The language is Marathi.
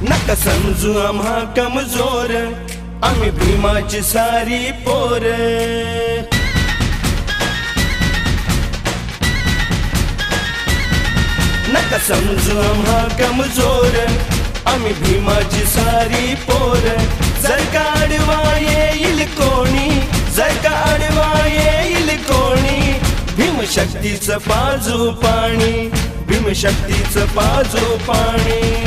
नका समजू आम्हा कमजोर, आम्ही भीमाची सारी पोर। नका समजू आम्हा कमजोर, आम्ही भीमाची सारी पोर। जर का आडवा येईल कोणी, जर का आडवा येईल कोणी, भीमशक्तीचं पाजू पाणी, भीमशक्तीचं पाजू पाणी।